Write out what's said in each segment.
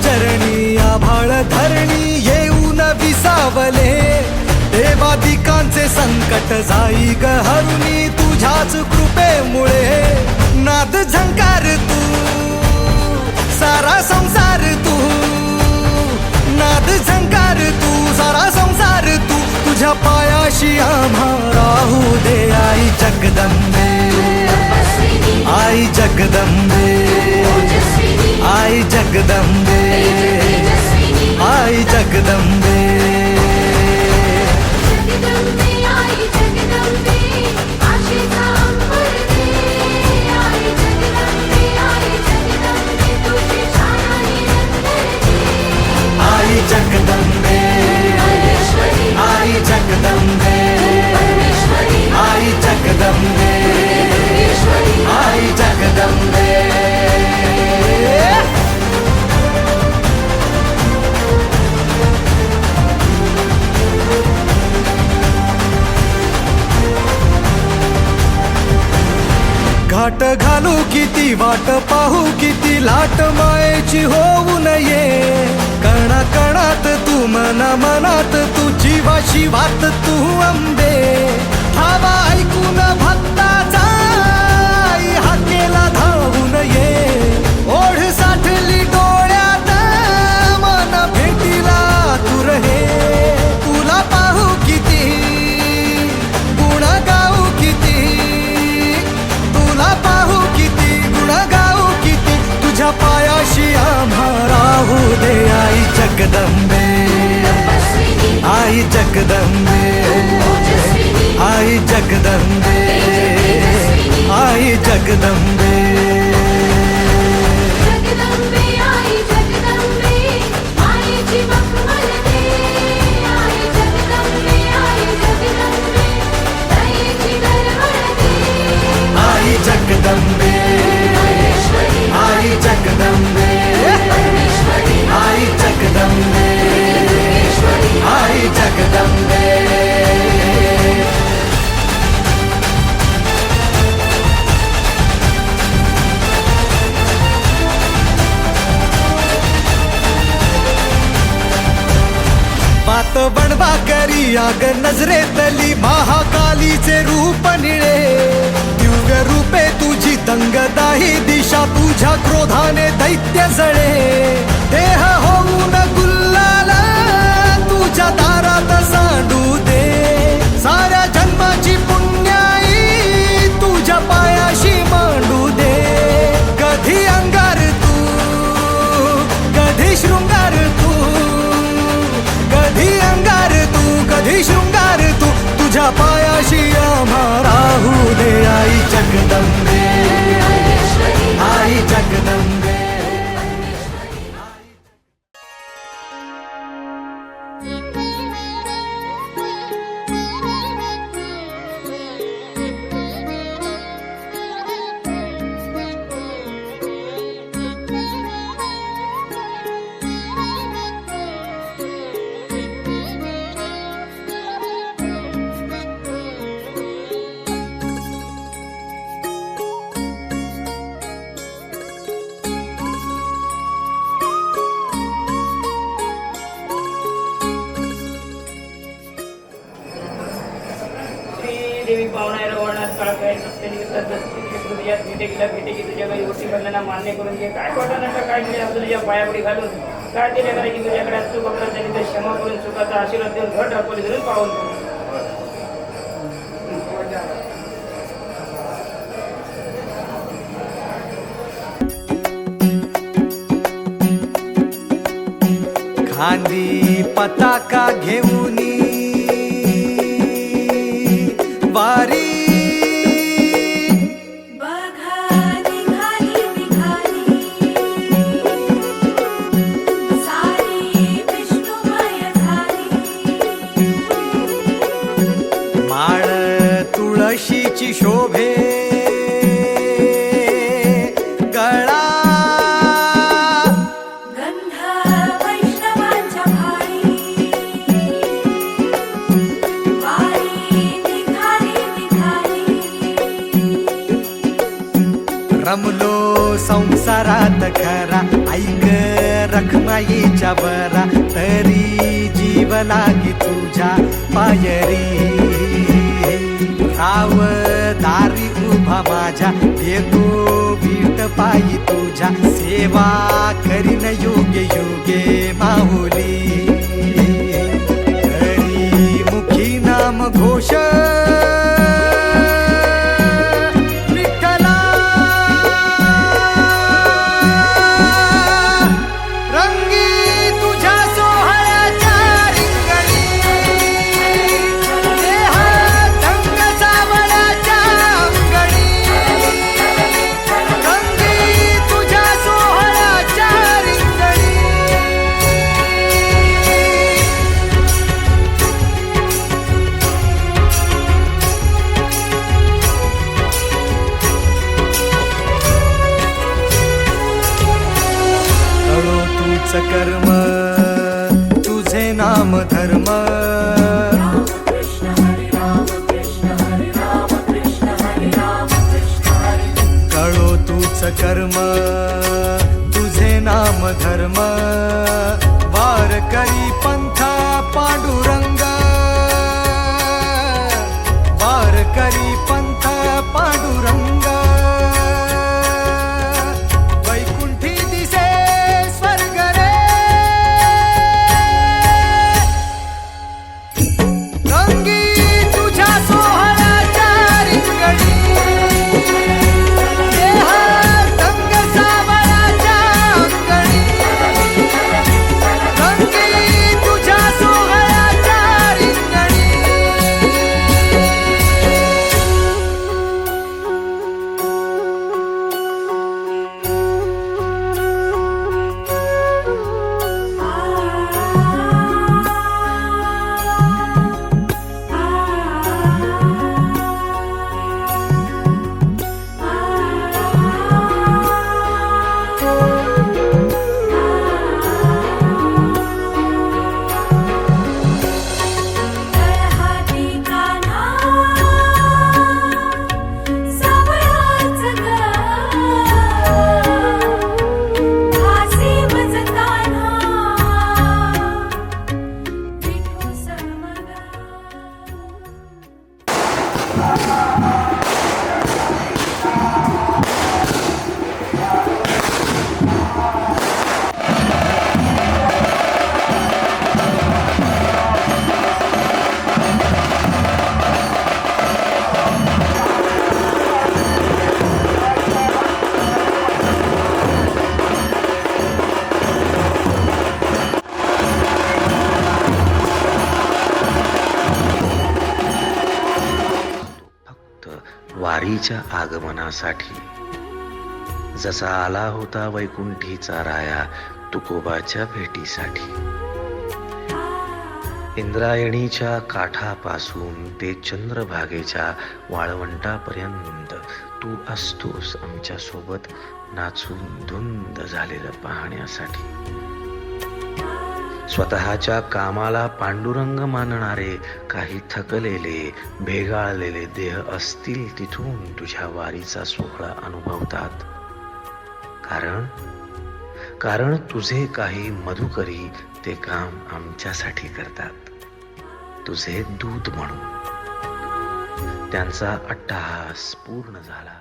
चरणी आभाळ धरणी येऊन विसावले देवादिकांचे संकट जाई ग हरुणी तुझ्याच कृपेमुळे नाद झंकार तू सारा संसार तू नाद झंकार तू सारा संसार तू तुझ्या पायाशी आम्हा राहू दे आई जगदंबे आई जगदंबे आई जगदंबे आई जगदंबे आई जगदंबे आई जगदंबे आई जगदंबे आई जगदंबे घाट घालू किती वाट पाहू किती लाट मायेची होऊ नये कणा कणात तू मना मनात तू जीवा शिवात तू अंबे धावा ऐकून भक्ताचा हाकेला धावून ये ओढ साठली डोळ्यात मन भेटीला तू रहे तुला पाहू किती गुण गाऊ किती तुला पाहू किती गुण गाऊ किती तुझ्या पायाशी आम्हा राहू दे आई जगदंबे आई जगदंबे आई जगदंबे आई जगदंबे आई जगदंबे आई जगदंबे आई जगदंबे आई जगदंबे बात बनवा करी आग नजरेतली महाकालीचे रूप निळे दिव्य रूपे तुझी दंगदाही दिशा तुझ्या क्रोधाने दैत्य जळे देह होऊन गुल्लाला तुझ्या दारात सांडू दे साऱ्या जन्माची पुण्याई तुझ्या पायाशी मांडू दे कधी अंगार तू कधी शृंगार तू कधी अंगार तू कधी शृंगार तू तुझ्या पायाशी आम्हा राहू दे आई जगदंबे आई जगदंबे देवी पावणाऱ्या वर्णात कळकाय भेटे की तुझ्या काही गोष्टी बंधना मान्य करून घे काय खोटा नका काय केले आपलं तुझ्या पायापुढे घालून काय दिल्या करायची तुझ्याकडे चूक आपलं त्यांनी क्षमा करून चुकाचा आशीर्वाद देऊन घट राखवली धरून पाहून खांदी पताका घेऊन वारी माळ तुळशीची शोभे गळा वारी निघाली पडलो संसारात खरा, ऐक रखमाईच्या बरा, तरी जीव लागी तुझ्या पायरी. राव दारी उभा माझ्या, येतो वीट पायी तुझ्या, सेवा करीन योगे योगे माहुली. हरी मुखी नाम घोष कर्म तुझे नाम धर्म. कळो तूच कर्म तुझे नाम धर्म, वार करी पंथ पांडुरंग, वार करी पंथ पांडुरंग. वारीच्या आगमनासाठी जसा आला होता वैकुंठीचा राया तुकोबाच्या भेटीसाठी. इंद्रायणीच्या काठापासून ते चंद्रभागेच्या वाळवंटापर्यंत तू असतोस आमच्या सोबत नाचून धुंद झालेलं पाहण्यासाठी. स्वतःच्या कामाला पांडुरंग मानणारे काही थकलेले भेगाळलेले देह असतील तिथून तुझ्या वारीचा सोहळा अनुभवतात. कारण तुझे काही मधुकरी ते काम आमच्यासाठी करतात, तुझे दूत म्हणून. त्यांचा अट्टहास पूर्ण झाला.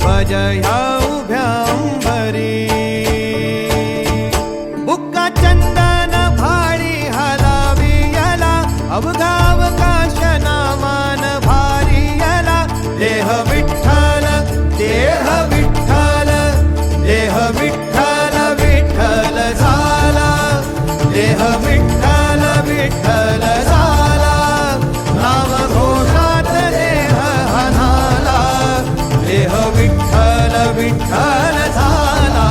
भज ह्या उभ्या अंबरी बुक्का चंदन भाळी हलावी याला अवघावकाश नामान भारी याला देह विठ्ठल देह विठ्ठल देह विठ्ठल विठ्ठल झाला देह विठ्ठल विठ्ठल झाला नाम घोषात देह हनाला देह विठ्ठल विठ्ठल झाला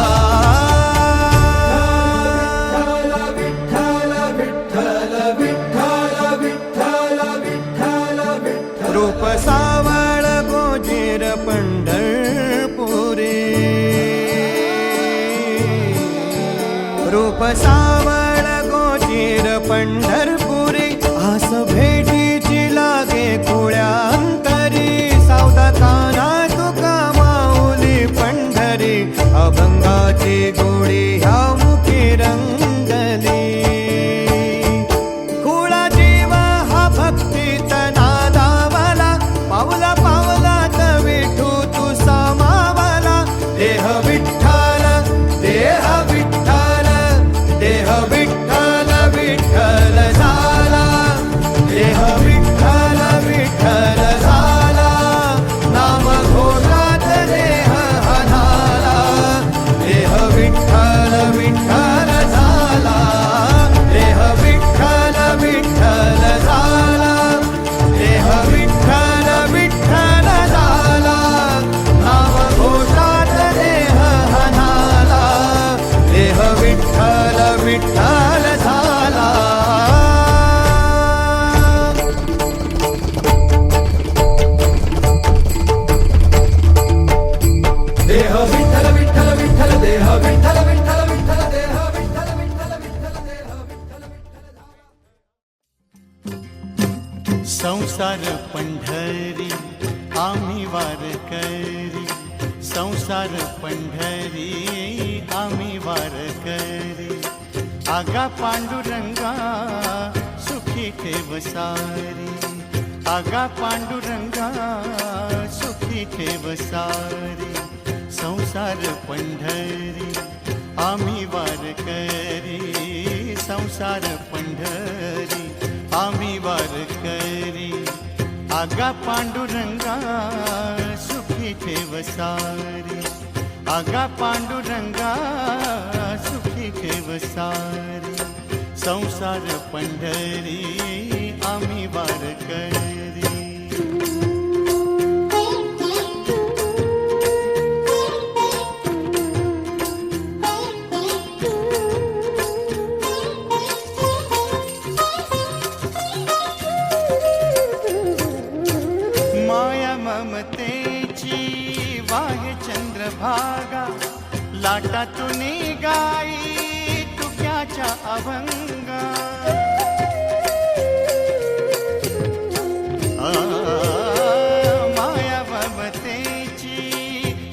विठ्ठल विठ्ठल विठ्ठल विठ्ठल विठ्ठल विठ्ठल रूप सावळ गोजीर पंढरपुरी रूप सावळ गोजीर पंढरपुरी आस भेटीची लागे खुळ्या अंतरी सावधा काना तुका माऊली पंढरी अभंगाची गोडी ह्या मुखी रंगली खुळा जीव हा भक्तीत नादावला पावला पावलात विठू तू समावला देह विठ्ठल देह विठ्ठल देह विठ्ठल विठ्ठल झाला देह विठ्ठल विठ्ठल झाला नाम घोषात देह हनाला देह विठ्ठल विठ्ठल झाला देह विठ्ठल विठ्ठल झाला देह विठ्ठल विठ्ठल झाला नाम घोषात देह हनाला देह विठ्ठल विठ्ठल झाला देह विठ्ठल विठ्ठल विठ्ठल देह विठ्ठल विठ्ठल विठ्ठल देह विठ्ठल विठ्ठल विठ्ठल देह विठ्ठल विठ्ठल संसार पंढरी आम्ही वारकरी संसार पंढरी आम्ही वारकरी आगा पांडुरंगा सुखी ठेव सारी आगा पांडुरंगा सुखी ठेव सारी संसार पंढरी आम्ही वारकरी संसार पंढरी आम्ही वारकरी आगा पांडुरंगा सुखी ठेव सारी आगा पांडुरंगा सुखी ठेव सारी संसार पंढरी आम्ही वारकरी माया ममतेची वाहे चंद्रभागा लाटातून गाई तुक्याच्या अभंगा माया ममतेची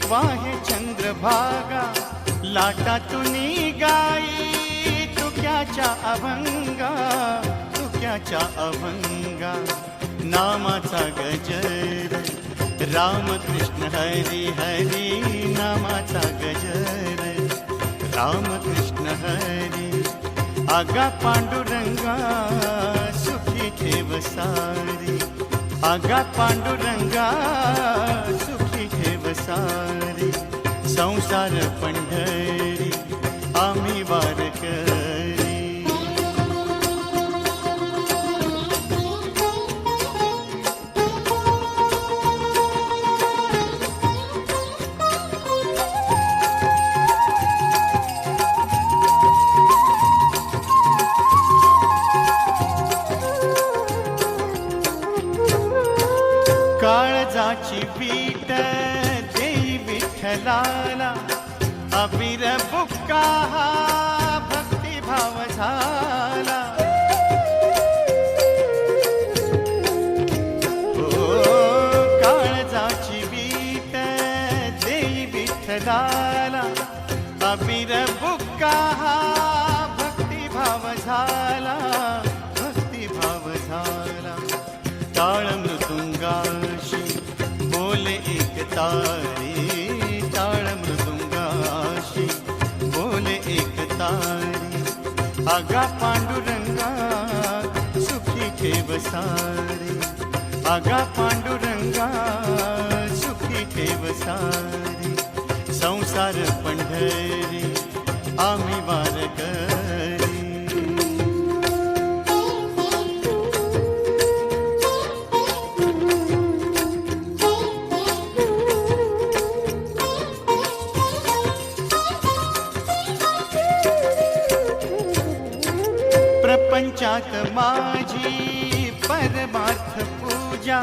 वाहे चंद्रभागा लाटातून गाई तुक्याच्या अभंगा तुक्याच्या अभंगा नामाचा गजर राम कृष्ण हरी हरी नामाचा गजर राम कृष्ण हरी आगा पांडुरंगा सुखी ठेव सारी आगा पांडुरंगा सुखी ठेव सारी संसार पंढरी आम्ही वारकरी काळजाची पीठ देई विठ्ठलाला अबीर बुक्का हा भक्तिभाव झाला काळजाची पीठ देई विठ्ठलाला अबीर बुक्का हा भक्तिभाव झाला भक्तिभाव झाला टाळ मृदुंगाशी बोले एक तारी आगा पांडुरंगा सुखी ठेव सारे, आगा पांडुरंगा सुखी ठेव सारे, संसार पंढरी आम्ही वारकरी. प्रपंचात माझी परमार्थ पूजा,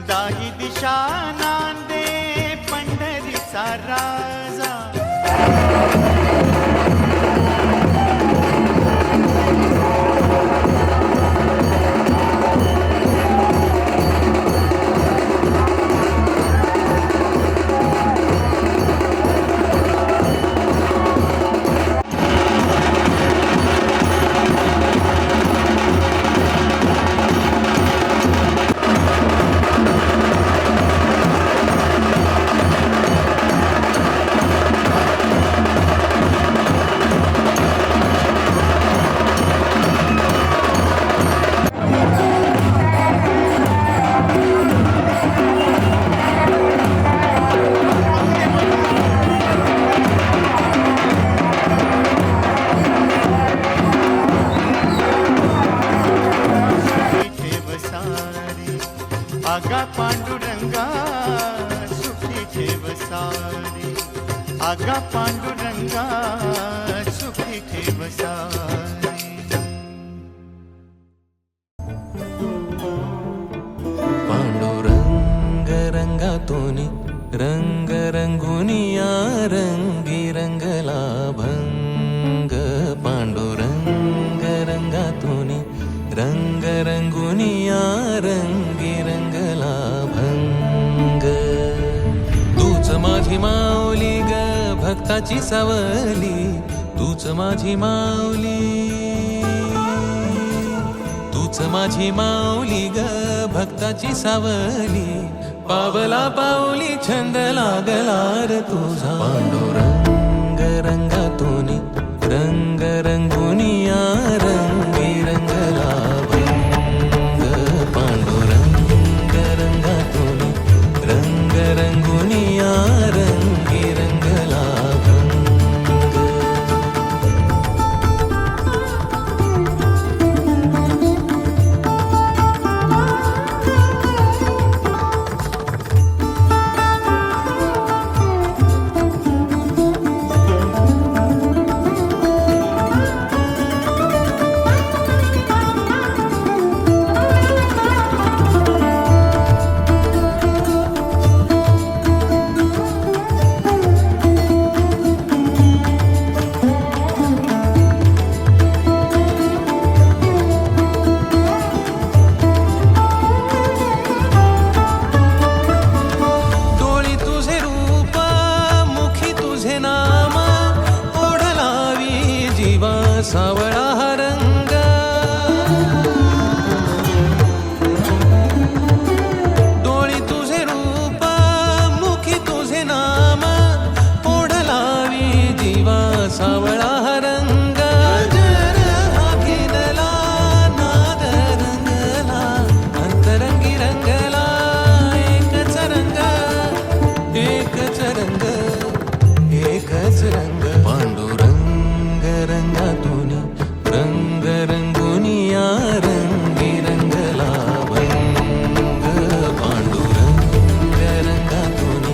दाही दिशा नांदे पंढरीचा राजा. आगा पांडुरंगा सुखी ठेव सारे, आगा पांडुरंगा सुखी ठेव सारे. पांडुरंग रंगातून रंग रंगुनिया रंगी रंगला भंग. पांडुरंग रंगातून रंग रंगुनिया रंगी रंगला भंग. तूच माझी माऊली ग भक्ताची सावली, तूच माझी माऊली, तूच माझी माऊली ग भक्ताची सावली. पावला पाऊली छंद लागला र तुझा. पांडुरंग रंगातून रंग रंगुनिया रंगी रंगला भंग. पांडुरंग रंगातून रंग रंगुनिया रंगी रंगला भंग. सावळा हा रंग, डोळी तुझे रूप मुखी तुझे नाम, ओढ लावी जीवा सावळा हा रंग. जर हा भिनला नाद रंगला, अंतरंगी रंगला एकच रंग, एकच रंग, एकच रंग. पांडुरंग रंगातून रंग रंगुनिया रंगी रंगला भंग. पांडुरंग रंगातून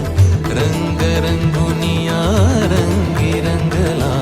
रंग रंगुनिया रंगी रंगला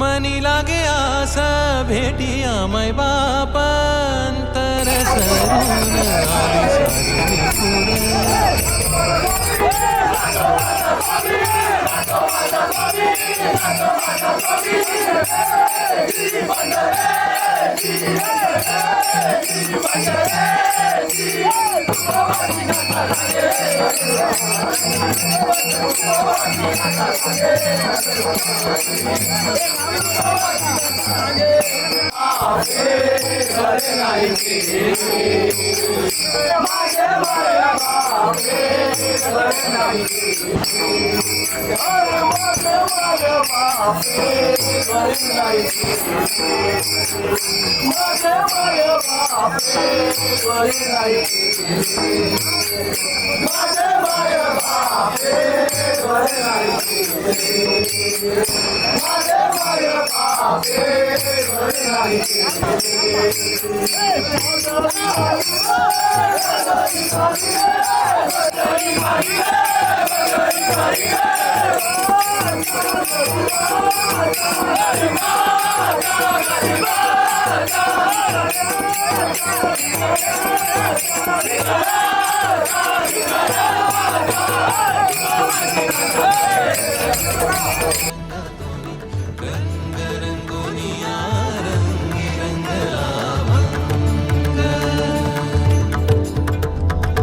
मनी लागे आस भेटिया मै बाप अंतर सरून आली सारी पुढं.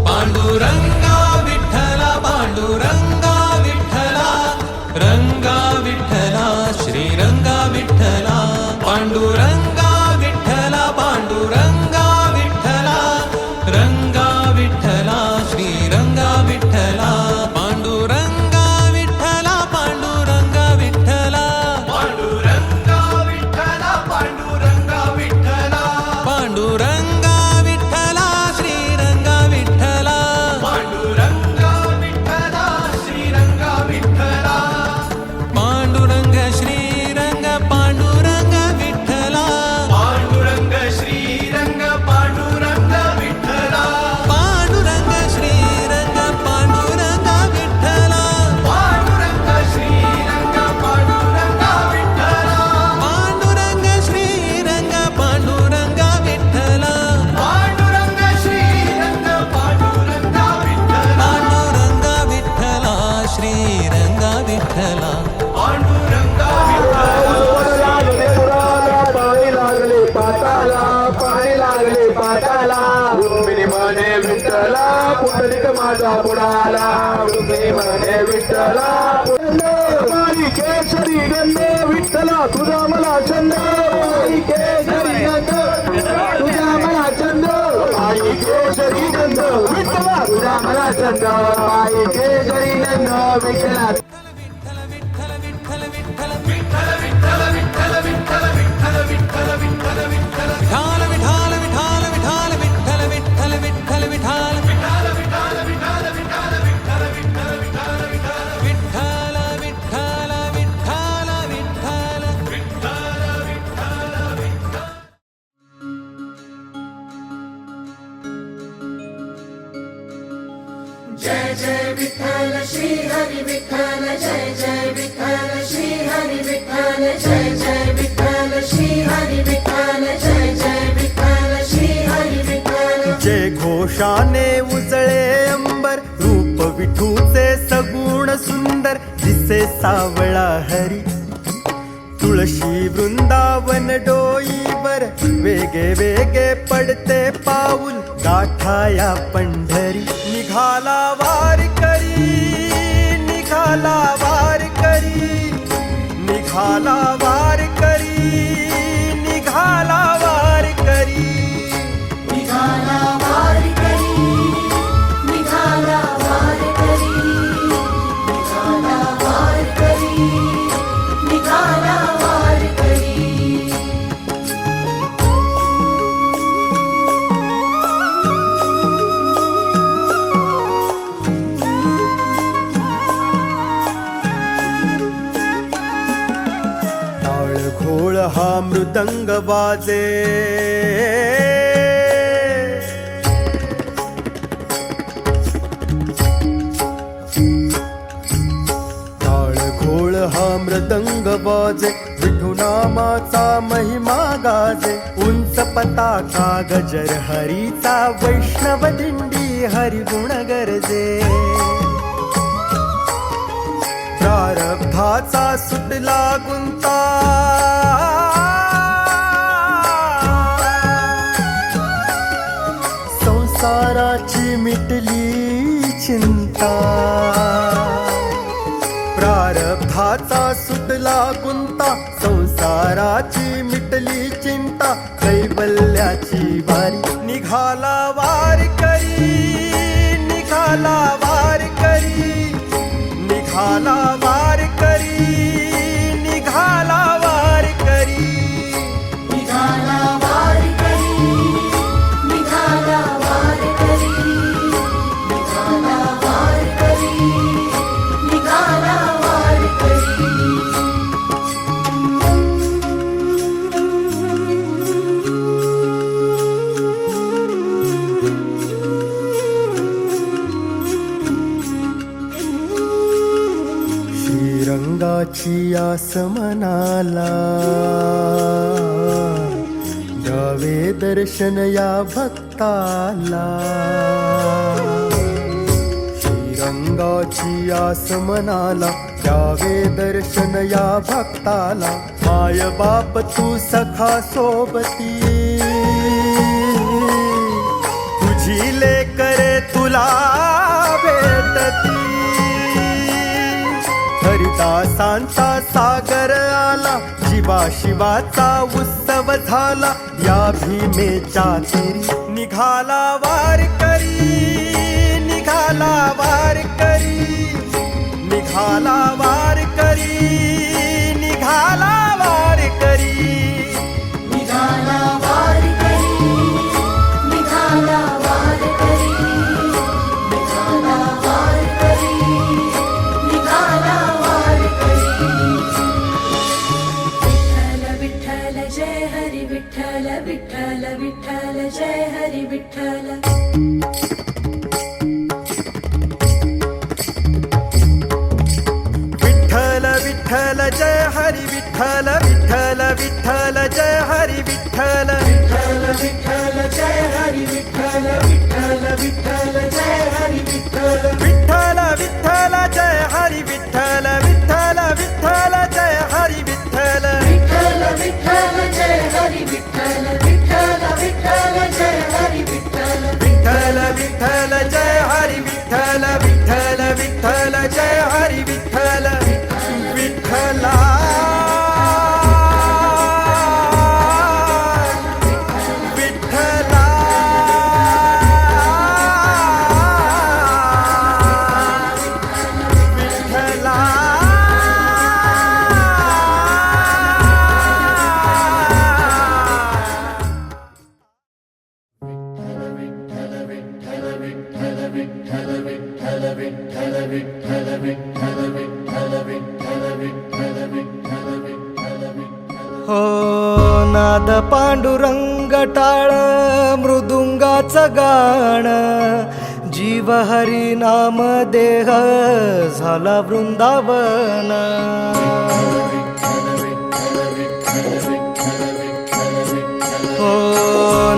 पांडुरंगा विठ्ठला पांडुरंगा विठ्ठला रंगा विठ्ठला श्रीरंगा विठ्ठला पांडुरंगा विठ्ठला पांडुरंगा विठ्ठला रंगा विठ्ठला श्रीरंगा विठ्ठला पांडुरंगा विठ्ठला पांडुरंगा विठ्ठला पांडुरंगा विठ्ठला पांडुरंगा विठ्ठला पांडुरंगा विठ्ठला श्रीरंगा विठ्ठला पांडुरंगा विठ्ठला श्रीरंगा विठ्ठला पांडुरंग श्रीरंग पांडुरंग विठ्ठला पांडुरंग श्रीरंग पांडुरंग विठ्ठला पांडुरंग श्रीरंग पांडुरंग विठ्ठला पांडुरंग श्रीरंग पांडुरंग विठ्ठला पांडुरंग श्रीरंग पांडुरंग विठ्ठला पांडुरंग श्रीरंग पांडुरंग विठ्ठला पांडुरंग विठ्ठला श्रीरंग विठ्ठला पांडुरंगा पाणी लागले पाताला पाणी लागले पाताला रुक्मिणी म्हणे विठ्ठला पुंडलिक माझा बुडाला रुक्मिणी म्हणे विठ्ठला पाणी केशरी गंध विठ्ठला तुझा मला छंद पाणी केशरी गंध तुझा मला छंद पाणी केशरी गंध विठ्ठला तुझा मला छंद पाणी केशरी गंध विठ्ठला विठाल विठाल विठाल विठाल विठ्ठल विठ्ठल विठ्ठल विठाल विठाल विठाल विठाल विठाल जय जय विठ्ठल श्री हरी विठ्ठल जय जय विठ्ठल श्री हरी विठ्ठल जय जय विठ्ठल श्री हरी विठ्ठल जय जय विठ्ठल श्री हरी विठ्ठल जय घोषाने उजळे अंबर रूप विठूचे सगुण सुंदर दिसे सावळा हरी तुळशी वृंदावन डोईवर वेगे वेगे पडते पाऊल गाठाया पंढरी निघाला वार करी निघाला वार करी निघाला वार करी निघाला वार करी निघाला वार करी निघाला वार करी निघाला वार करी निघाला वार करी टाळ घोळ हा मृदंग वाजे टाळ घोळ हा मृदंग वाजे विठू नामाचा महिमा गाजे उंच पताका गजर हरीचा वैष्णव दिंडी हरिगुण गरजे प्रारब्धाचा सुटला गुंता संसाराची मिटली चिंता प्रारब्धाचा सुटला गुंता संसाराची मिटली चिंता कैवल्याची वारी निघाला वार करी निघाला वार करी निघाला वार करी निघाला वार करी निघाला वार करी निघाला वार करी निघाला वार करी निघाला वार करी श्रीरंगाची आस मनाला द्यावे दर्शन या भक्ताला श्रीरंगाची आस मनाला द्यावे दर्शन या भक्ताला माय बाप तू सखा सोबती तुझी लेकरे तुला भेटती हरिदासांचा सागर आला शिवा शिवाचा उत्सव झाला या भीमेच्या तेरी निघाला वार करी निघाला वार करी निघाला वार करी निघाला वार करी निघाला वार करी निघाला वार करी निघाला वार करी निघाला वार करी विठ्ठल विठ्ठल जय हरी विठ्ठल विठ्ठल विठ्ठल जय हरी विठ्ठल विठ्ठल जय हरी विठ्ठल विठ्ठल विठ्ठल जय हरी विठ्ठल विठ्ठल विठ्ठल जय हरी विठ्ठल विठ्ठल विठ्ठल जय हरी विठ्ठल विठ्ठल विठ्ठल जय हरी विठ्ठल विठ्ठल विठ्ठल जय हरी विठ्ठल विठ्ठल विठ्ठल जय हरी विठ्ठल विठ्ठल विठ्ठल जय हरी विठ्ठल विठ्ठल विठ्ठल जय हरी विठ्ठल विठ्ठल विठ्ठल जय हरी विठ्ठल विठ्ठला विठ्ठला विठ्ठला हो नाद पांडुरंग टाळ मृदुंगाचं गाण जीव हरी नाम देह झाला वृंदावन हो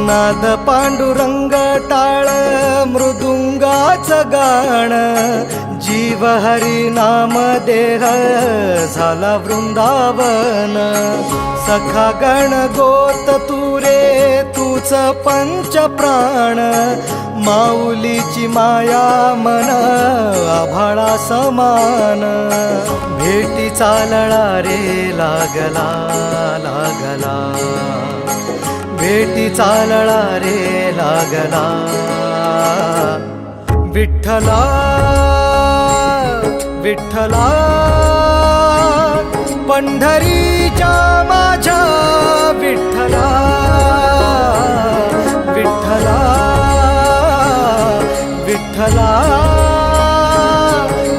नाद पांडुरंग टाळ मृदुंगाचं गाण जीव हरी नाम देह झाला वृंदावन सखा गण गोत तुरे तूच पंच प्राण माऊलीची माया मन आभाळा समान भेटी चालळा रे लागला लागला भेटी चालळा रे लागला विठ्ठला विठ्ठला पंढरीच्या माझ्या विठ्ठला विठ्ठला विठ्ठला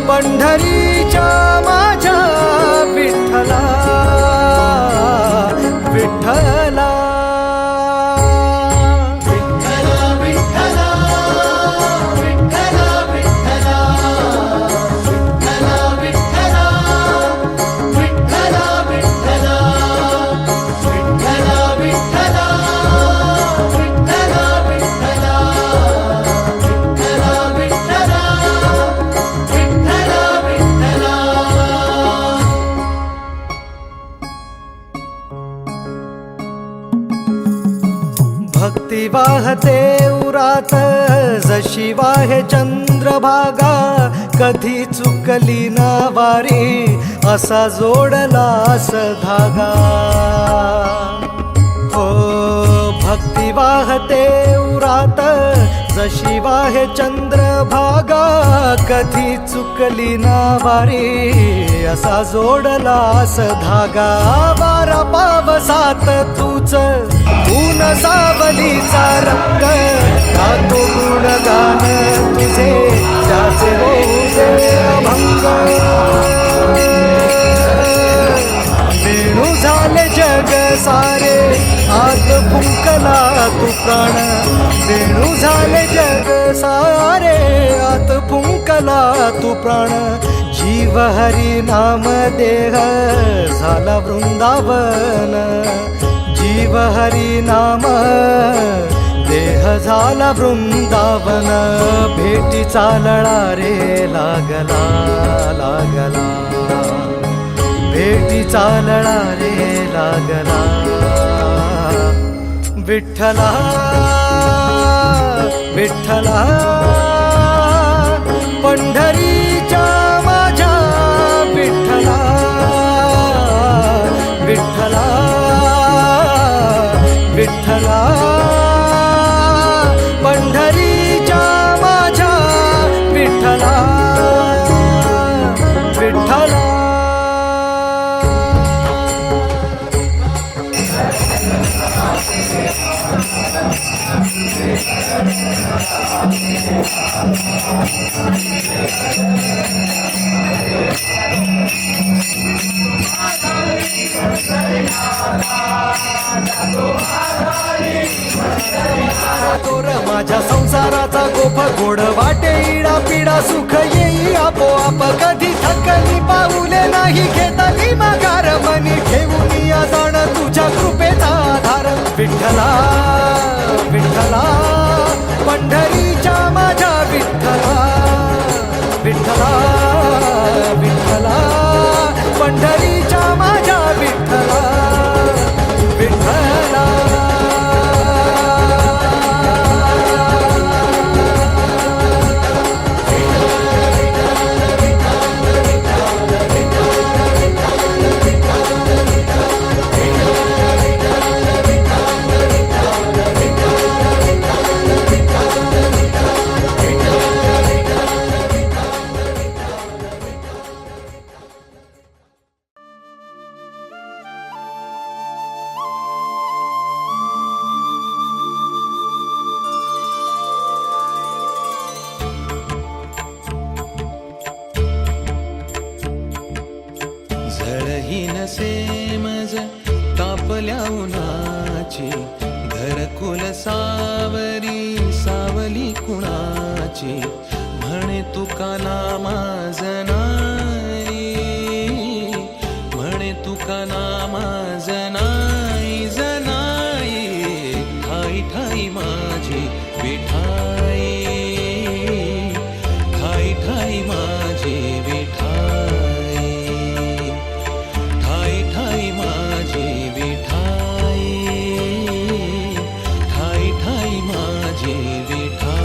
पंढरीच्या माझ्या विठ्ठला विठ्ठला भक्ती वाहते उरात जशी वाहे चंद्रभागा, कधी चुकली ना वारी असा जोडलास धागा. हो भक्ती वाहते उरात जशी वाहे चंद्रभागा, कधी चुकली ना वारी असा जोडलास धागा. वारा पावसात तूच ऊन सावलीचा रंग, गातो गुणगान तुझे ज्याचे होऊ दे अभंग. वेणू झाले जग सारे आत फुंकला तू प्राण, वेणू झाले जग सारे आत फुंकला तू प्राण. जीव हरी नाम देह झाला वृंदावन, जीव हरी नाम देह झाला वृंदावन. भेटीचा लळा रे लागला लागला, भेटीचा लळा रे लागला. विठ्ठला विठ्ठला पंढरीच्या माझ्या विठ्ठला, विठ्ठला विठ्ठला पंढरीच्या माझ्या विठ्ठला, विठ्ठला. तोर माझ्या संसाराचा गोफ गोड वाटे इडा पिडा, सुख येई आपोआप कधी थकली पाऊले नाही घेतली माघार. मनी ठेवून या जाण तुझ्या कृपेचा आधार. विठ्ठला विठ्ठला पंढरीच्या माझ्या विठ्ठला, विठ्ठला विठ्ठला पंढरीच्या माझ्या विठ्ठला, विठ्ठला. नसे मज तापल्या उन्हाची, घरकुल सावरी सावली कुणाची. म्हणे तुका नामा जनाई, म्हणे तुका नामा जनाई जनाई. ठाई ठाई माझी विठाई, ठाई ठाई माझी विठाई, ठाई ठाई माझी विठाई, ठाई ठाई माझी विठाई.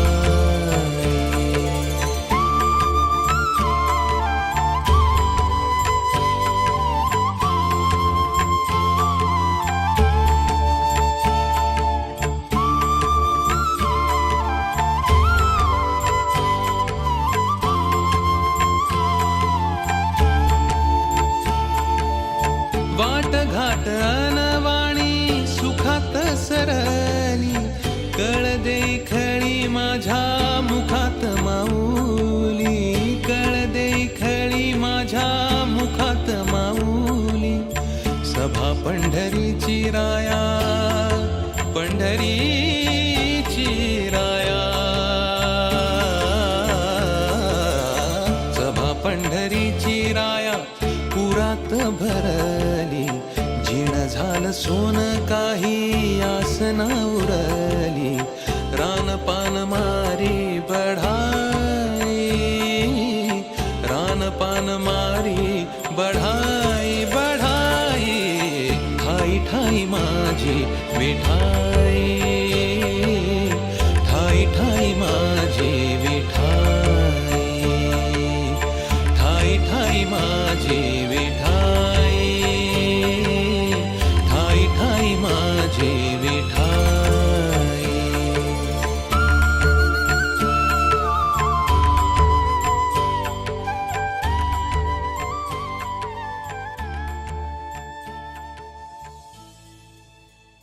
वाट घाट अनवाणी सुखात सरली, कळ देखळी माझ्या मुखात माऊली, कळ देखळी माझ्या मुखात माऊली. सभा पंढरीची राया, पंढरीची राया, सभा पंढरीची राया. पुरात भरली जीण झालं सोन काही आसना उरली. रानपान मारी बढाई, रानपान मारी बढाई बढाई. ठाई ठाई माझी विठाई.